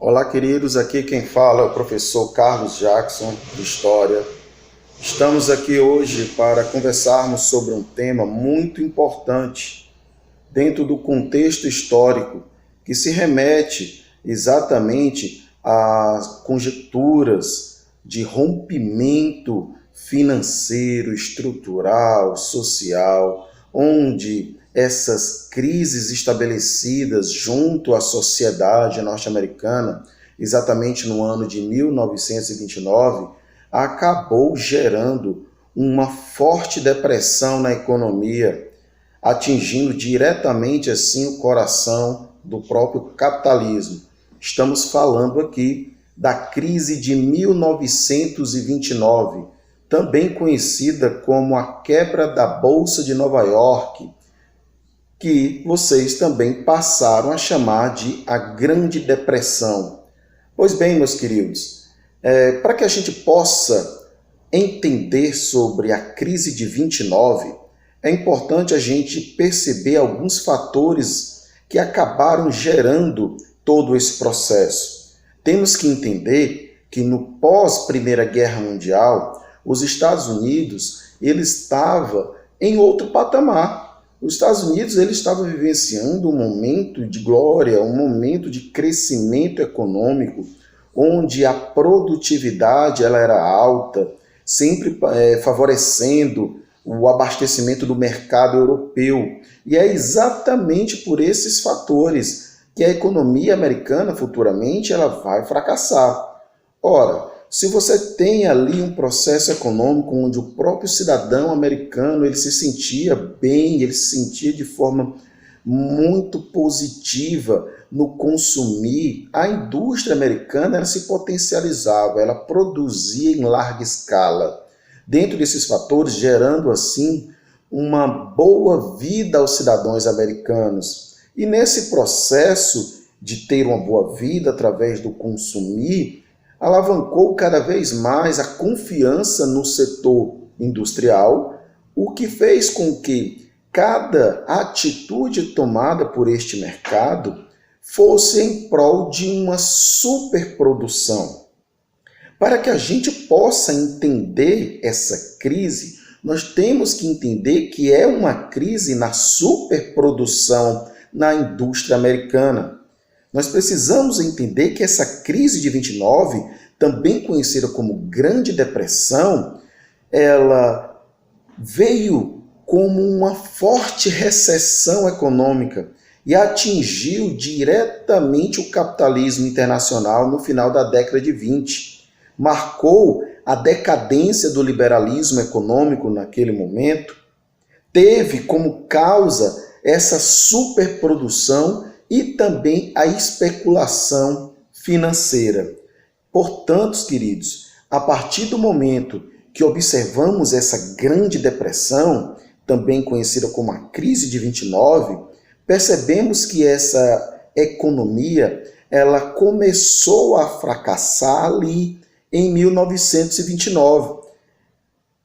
Olá, queridos, aqui quem fala é o professor Carlos Jackson, de História. Estamos aqui hoje para conversarmos sobre um tema muito importante dentro do contexto histórico, que se remete exatamente às conjecturas de rompimento financeiro, estrutural, social, onde essas crises estabelecidas junto à sociedade norte-americana, exatamente no ano de 1929, acabou gerando uma forte depressão na economia, atingindo diretamente assim o coração do próprio capitalismo. Estamos falando aqui da crise de 1929, também conhecida como a quebra da Bolsa de Nova York, que vocês também passaram a chamar de a Grande Depressão. Pois bem, meus queridos, para que a gente possa entender sobre a crise de 29, é importante a gente perceber alguns fatores que acabaram gerando todo esse processo. Temos que entender que no pós-Primeira Guerra Mundial, os Estados Unidos ele estava em outro patamar. Os Estados Unidos ele estava vivenciando um momento de glória, um momento de crescimento econômico, onde a produtividade ela era alta, sempre favorecendo o abastecimento do mercado europeu. E é exatamente por esses fatores que a economia americana futuramente ela vai fracassar. Ora, se você tem ali um processo econômico onde o próprio cidadão americano ele se sentia bem, ele se sentia de forma muito positiva no consumir, a indústria americana ela se potencializava, ela produzia em larga escala. Dentro desses fatores, gerando assim uma boa vida aos cidadãos americanos. E nesse processo de ter uma boa vida através do consumir, alavancou cada vez mais a confiança no setor industrial, o que fez com que cada atitude tomada por este mercado fosse em prol de uma superprodução. Para que a gente possa entender essa crise, nós temos que entender que é uma crise na superprodução na indústria americana. Nós precisamos entender que essa crise de 29, também conhecida como Grande Depressão, ela veio como uma forte recessão econômica e atingiu diretamente o capitalismo internacional no final da década de 20. Marcou a decadência do liberalismo econômico naquele momento, teve como causa essa superprodução e também a especulação financeira. Portanto, queridos, a partir do momento que observamos essa Grande Depressão, também conhecida como a crise de 29, percebemos que essa economia ela começou a fracassar ali em 1929.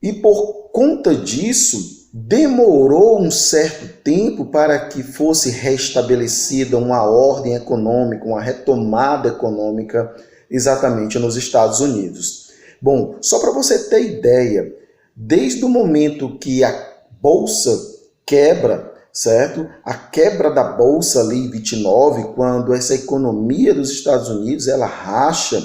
E por conta disso, demorou um certo tempo para que fosse restabelecida uma ordem econômica, uma retomada econômica exatamente nos Estados Unidos. Bom, só para você ter ideia, desde o momento que a Bolsa quebra, certo? A quebra da Bolsa ali em 29, quando essa economia dos Estados Unidos ela racha,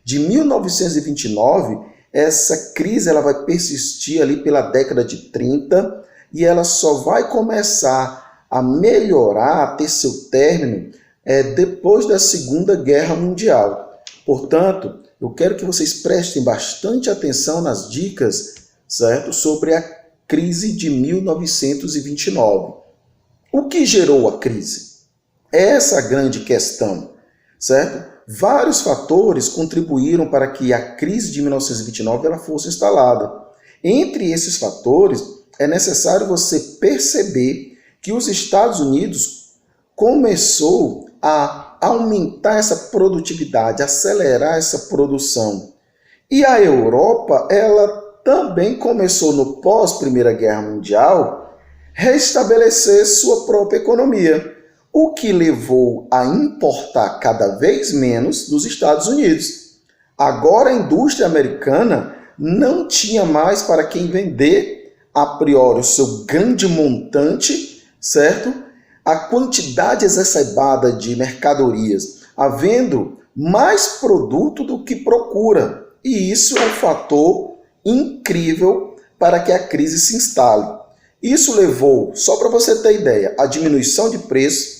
de 1929, essa crise ela vai persistir ali pela década de 30 e ela só vai começar a melhorar, a ter seu término depois da Segunda Guerra Mundial. Portanto, eu quero que vocês prestem bastante atenção nas dicas, certo? Sobre a crise de 1929. O que gerou a crise? Essa é a grande questão, certo? Vários fatores contribuíram para que a crise de 1929 ela fosse instalada. Entre esses fatores, é necessário você perceber que os Estados Unidos começou a aumentar essa produtividade, acelerar essa produção. E a Europa, ela também começou no pós-Primeira Guerra Mundial restabelecer sua própria economia. o que levou a importar cada vez menos dos Estados Unidos. Agora a indústria americana não tinha mais para quem vender a priori o seu grande montante, certo? A quantidade exacerbada de mercadorias, havendo mais produto do que procura. E isso é um fator incrível para que a crise se instale. Isso levou, só para você ter ideia, a diminuição de preço,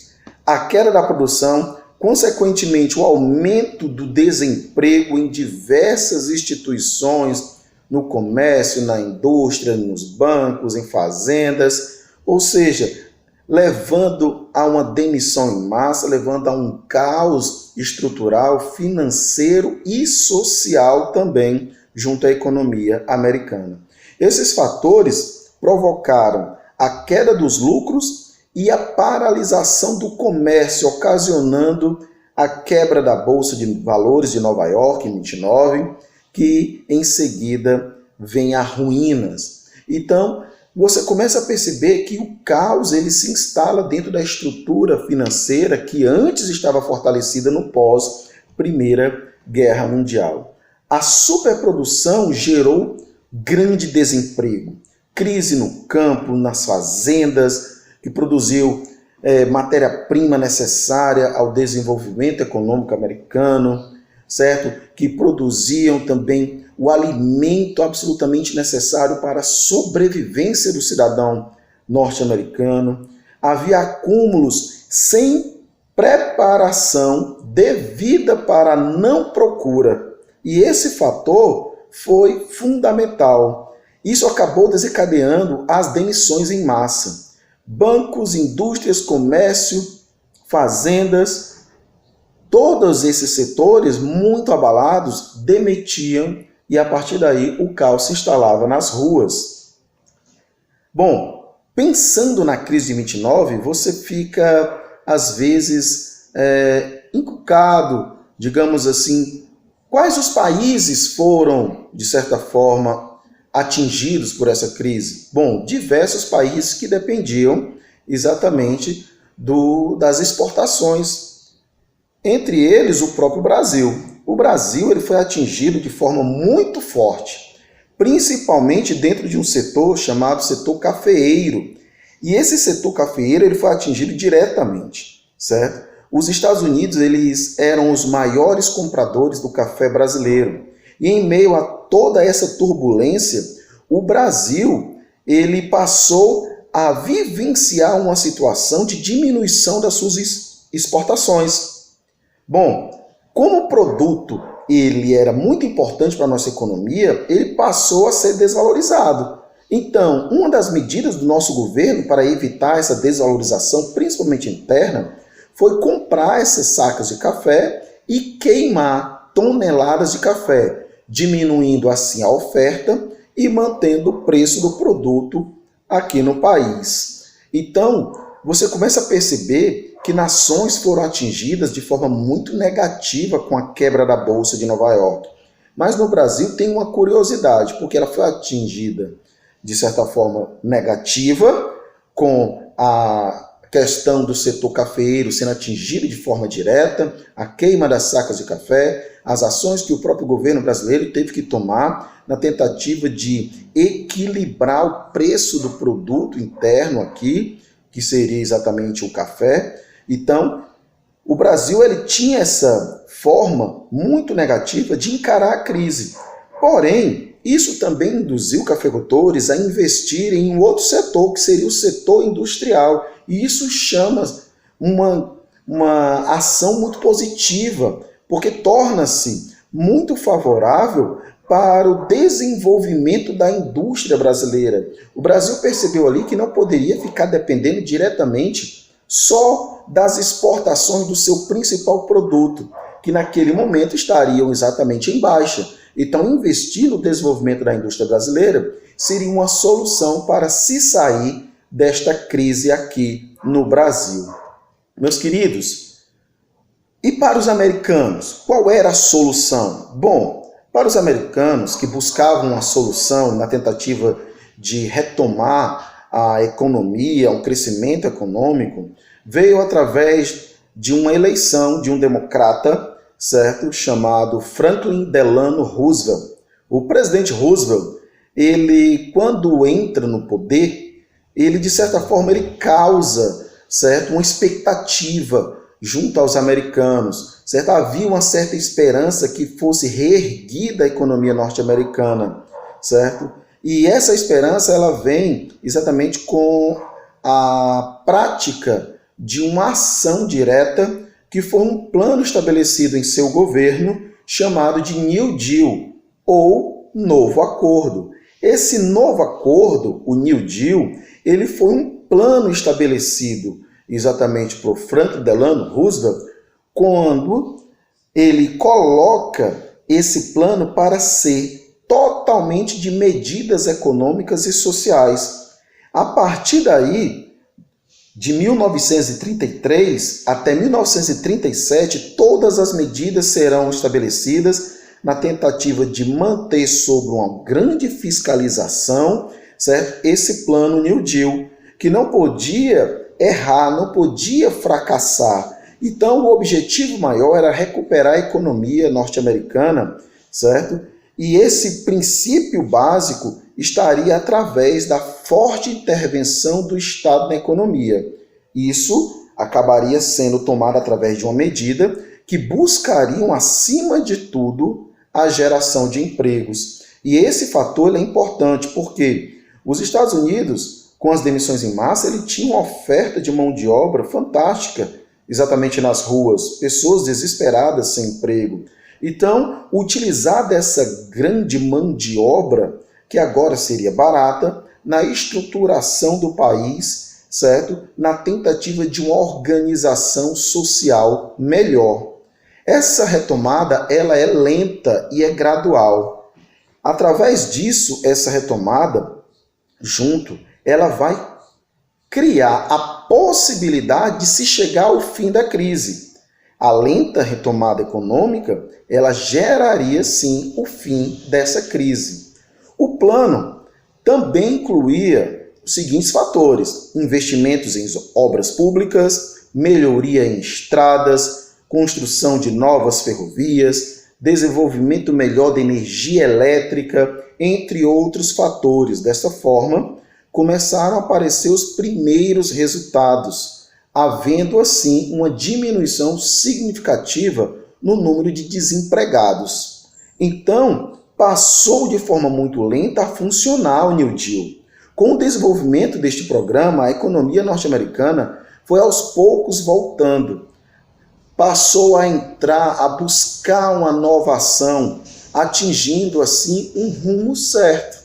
a queda da produção, consequentemente o aumento do desemprego em diversas instituições, no comércio, na indústria, nos bancos, em fazendas, ou seja, levando a uma demissão em massa, levando a um caos estrutural, financeiro e social também junto à economia americana. Esses fatores provocaram a queda dos lucros e a paralisação do comércio, ocasionando a quebra da Bolsa de Valores de Nova York em 29, que em seguida vem a ruínas. Então, você começa a perceber que o caos ele se instala dentro da estrutura financeira que antes estava fortalecida no pós-Primeira Guerra Mundial. A superprodução gerou grande desemprego, crise no campo, nas fazendas, que produziu matéria-prima necessária ao desenvolvimento econômico americano, certo? Que produziam também o alimento absolutamente necessário para a sobrevivência do cidadão norte-americano. Havia acúmulos sem preparação devida para a não procura. E esse fator foi fundamental. Isso acabou desencadeando as demissões em massa. Bancos, indústrias, comércio, fazendas, todos esses setores muito abalados demitiam e a partir daí o caos se instalava nas ruas. Bom, pensando na crise de 29, você fica às vezes encucado, digamos assim, quais os países foram, de certa forma, atingidos por essa crise? Bom, diversos países que dependiam exatamente das exportações. Entre eles, o próprio Brasil. O Brasil ele foi atingido de forma muito forte, principalmente dentro de um setor chamado setor cafeeiro. E esse setor cafeeiro ele foi atingido diretamente, certo? Os Estados Unidos eles eram os maiores compradores do café brasileiro. E em meio a toda essa turbulência, o Brasil ele passou a vivenciar uma situação de diminuição das suas exportações. Bom, como o produto ele era muito importante para a nossa economia, ele passou a ser desvalorizado. Então, uma das medidas do nosso governo para evitar essa desvalorização, principalmente interna, foi comprar essas sacas de café e queimar toneladas de café, diminuindo assim a oferta e mantendo o preço do produto aqui no país. Então, você começa a perceber que nações foram atingidas de forma muito negativa com a quebra da Bolsa de Nova York. Mas no Brasil tem uma curiosidade, porque ela foi atingida de certa forma negativa, com a questão do setor cafeeiro sendo atingido de forma direta, a queima das sacas de café, as ações que o próprio governo brasileiro teve que tomar na tentativa de equilibrar o preço do produto interno aqui, que seria exatamente o café. Então, o Brasil ele tinha essa forma muito negativa de encarar a crise. Porém, isso também induziu cafeicultores a investirem em um outro setor, que seria o setor industrial. E isso chama uma ação muito positiva, porque torna-se muito favorável para o desenvolvimento da indústria brasileira. O Brasil percebeu ali que não poderia ficar dependendo diretamente só das exportações do seu principal produto, que naquele momento estariam exatamente em baixa. Então, investir no desenvolvimento da indústria brasileira seria uma solução para se sair desta crise aqui no Brasil. Meus queridos, e para os americanos, qual era a solução? Bom, para os americanos que buscavam uma solução na tentativa de retomar a economia, o crescimento econômico, veio através de uma eleição de um democrata, certo? Chamado Franklin Delano Roosevelt. O presidente Roosevelt, ele, quando entra no poder, ele, de certa forma, ele causa, certo? Uma expectativa junto aos americanos, certo? Havia uma certa esperança que fosse reerguida a economia norte-americana, certo? E essa esperança, ela vem exatamente com a prática de uma ação direta que foi um plano estabelecido em seu governo chamado de New Deal, ou Novo Acordo. Esse novo acordo, o New Deal, ele foi um plano estabelecido exatamente por Franklin Delano Roosevelt, quando ele coloca esse plano para ser totalmente de medidas econômicas e sociais. A partir daí, de 1933 até 1937, todas as medidas serão estabelecidas na tentativa de manter sob uma grande fiscalização, certo? Esse plano New Deal, que não podia errar, não podia fracassar. Então, o objetivo maior era recuperar a economia norte-americana, certo? E esse princípio básico estaria através da forte intervenção do Estado na economia. Isso acabaria sendo tomado através de uma medida que buscariam, acima de tudo, a geração de empregos. E esse fator é importante porque os Estados Unidos, com as demissões em massa, ele tinha uma oferta de mão de obra fantástica, exatamente nas ruas, pessoas desesperadas sem emprego. Então, utilizar dessa grande mão de obra, que agora seria barata, na estruturação do país, certo? Na tentativa de uma organização social melhor. Essa retomada, ela é lenta e é gradual. Através disso, essa retomada, ela vai criar a possibilidade de se chegar ao fim da crise. A lenta retomada econômica, ela geraria, sim, o fim dessa crise. O plano também incluía os seguintes fatores: investimentos em obras públicas, melhoria em estradas, construção de novas ferrovias, desenvolvimento melhor da energia elétrica, entre outros fatores. Dessa forma, começaram a aparecer os primeiros resultados, havendo assim uma diminuição significativa no número de desempregados. Então, passou de forma muito lenta a funcionar o New Deal. Com o desenvolvimento deste programa, a economia norte-americana foi aos poucos voltando. Passou a entrar, a buscar uma nova ação, atingindo assim um rumo certo.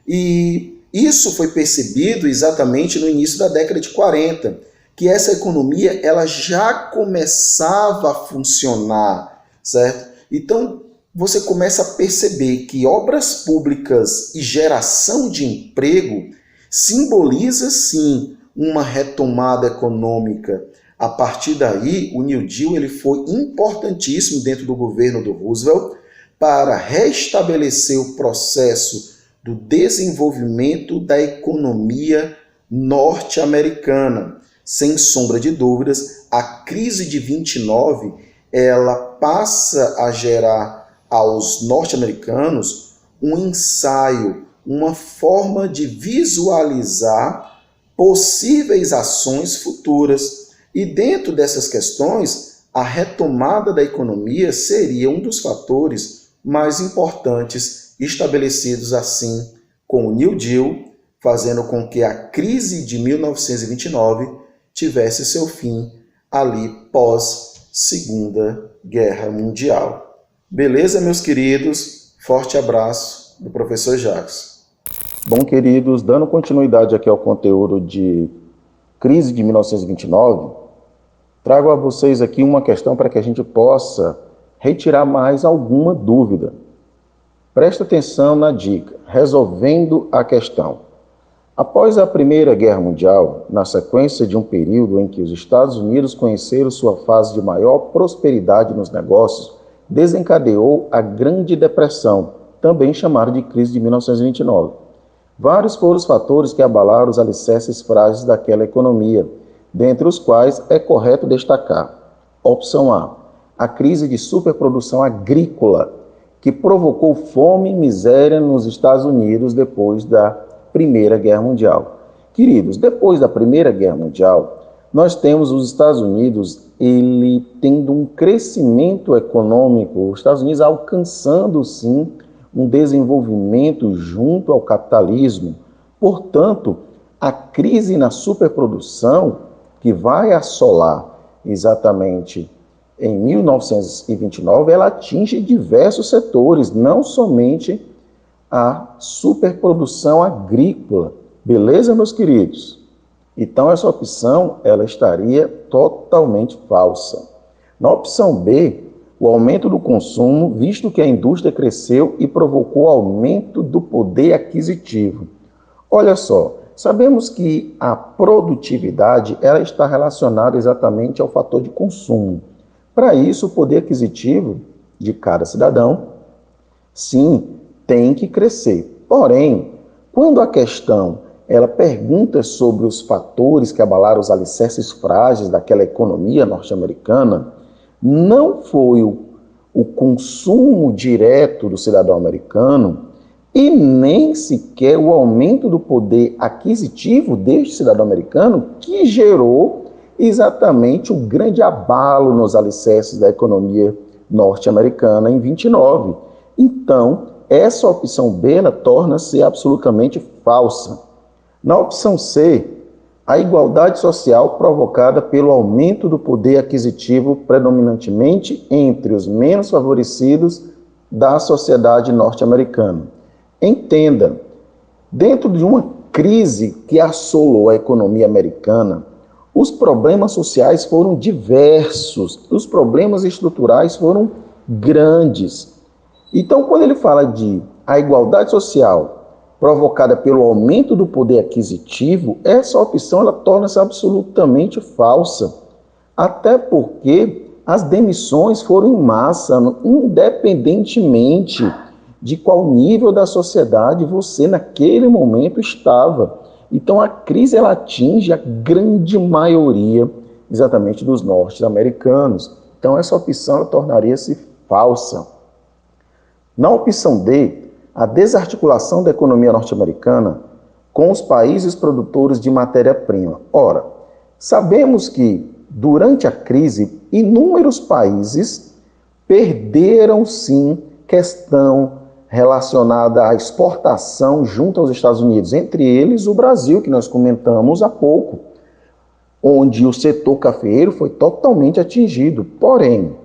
E isso foi percebido exatamente no início da década de 40, que essa economia ela já começava a funcionar, certo? Então, você começa a perceber que obras públicas e geração de emprego simboliza, sim, uma retomada econômica. A partir daí, o New Deal ele foi importantíssimo dentro do governo do Roosevelt para restabelecer o processo do desenvolvimento da economia norte-americana. Sem sombra de dúvidas, a crise de 29 ela passa a gerar aos norte-americanos um ensaio, uma forma de visualizar possíveis ações futuras. E dentro dessas questões, a retomada da economia seria um dos fatores mais importantes estabelecidos assim com o New Deal, fazendo com que a crise de 1929 tivesse seu fim ali pós Segunda Guerra Mundial. Beleza, meus queridos? Forte abraço do professor Jacques. Bom, queridos, dando continuidade aqui ao conteúdo de crise de 1929, trago a vocês aqui uma questão para que a gente possa retirar mais alguma dúvida. Presta atenção na dica, resolvendo a questão. Após a Primeira Guerra Mundial, na sequência de um período em que os Estados Unidos conheceram sua fase de maior prosperidade nos negócios, desencadeou a Grande Depressão, também chamada de crise de 1929. Vários foram os fatores que abalaram os alicerces frágeis daquela economia, dentre os quais é correto destacar: opção A, a crise de superprodução agrícola, que provocou fome e miséria nos Estados Unidos depois da Primeira Guerra Mundial. Queridos, depois da Primeira Guerra Mundial, nós temos os Estados Unidos ele tendo um crescimento econômico, os Estados Unidos alcançando, sim, um desenvolvimento junto ao capitalismo. Portanto, a crise na superprodução, que vai assolar exatamente em 1929, ela atinge diversos setores, não somente a superprodução agrícola. Beleza, meus queridos? Então, essa opção ela estaria totalmente falsa. Na opção B, o aumento do consumo, visto que a indústria cresceu e provocou aumento do poder aquisitivo. Olha só, sabemos que a produtividade ela está relacionada exatamente ao fator de consumo. Para isso, o poder aquisitivo de cada cidadão, sim, tem que crescer. Porém, quando a questão ela pergunta sobre os fatores que abalaram os alicerces frágeis daquela economia norte-americana, não foi o consumo direto do cidadão americano e nem sequer o aumento do poder aquisitivo deste cidadão americano que gerou exatamente um grande abalo nos alicerces da economia norte-americana em 29. Então, essa opção B ela torna-se absolutamente falsa. Na opção C, a igualdade social provocada pelo aumento do poder aquisitivo predominantemente entre os menos favorecidos da sociedade norte-americana. Entenda, dentro de uma crise que assolou a economia americana, os problemas sociais foram diversos, os problemas estruturais foram grandes. Então, quando ele fala de a igualdade social provocada pelo aumento do poder aquisitivo, essa opção ela torna-se absolutamente falsa. Até porque as demissões foram em massa, independentemente de qual nível da sociedade você naquele momento estava. Então a crise ela atinge a grande maioria exatamente dos norte-americanos. Então essa opção ela tornaria-se falsa. Na opção D, a desarticulação da economia norte-americana com os países produtores de matéria-prima. Ora, sabemos que durante a crise, inúmeros países perderam sim questão relacionada à exportação junto aos Estados Unidos, entre eles o Brasil, que nós comentamos há pouco, onde o setor cafeeiro foi totalmente atingido. Porém,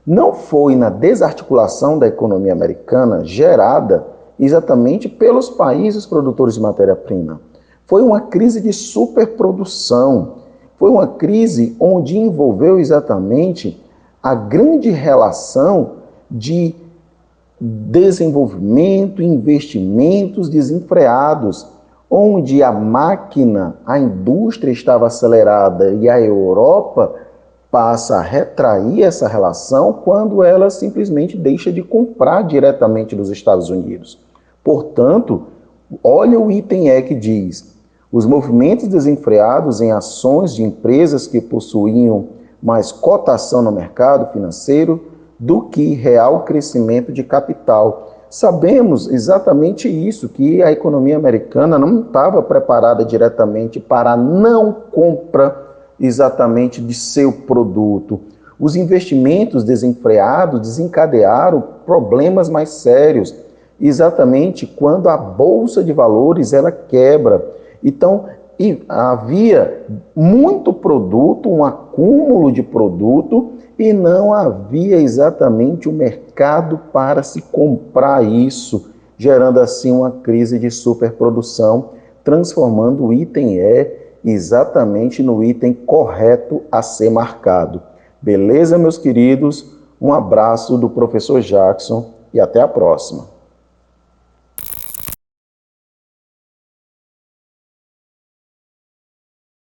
não foi na desarticulação da economia americana gerada exatamente pelos países produtores de matéria-prima. Foi uma crise de superprodução, foi uma crise onde envolveu exatamente a grande relação de desenvolvimento e investimentos desenfreados, onde a máquina, a indústria estava acelerada e a Europa passa a retrair essa relação quando ela simplesmente deixa de comprar diretamente dos Estados Unidos. Portanto, olha o item E que diz: os movimentos desenfreados em ações de empresas que possuíam mais cotação no mercado financeiro do que real crescimento de capital. Sabemos exatamente isso, que a economia americana não estava preparada diretamente para a não compra exatamente de seu produto. Os investimentos desenfreados desencadearam problemas mais sérios, exatamente quando a bolsa de valores ela quebra. Então, havia muito produto, um acúmulo de produto, e não havia exatamente o mercado para se comprar isso, gerando assim uma crise de superprodução, transformando o item E exatamente no item correto a ser marcado. Beleza, meus queridos? Um abraço do professor Jackson e até a próxima.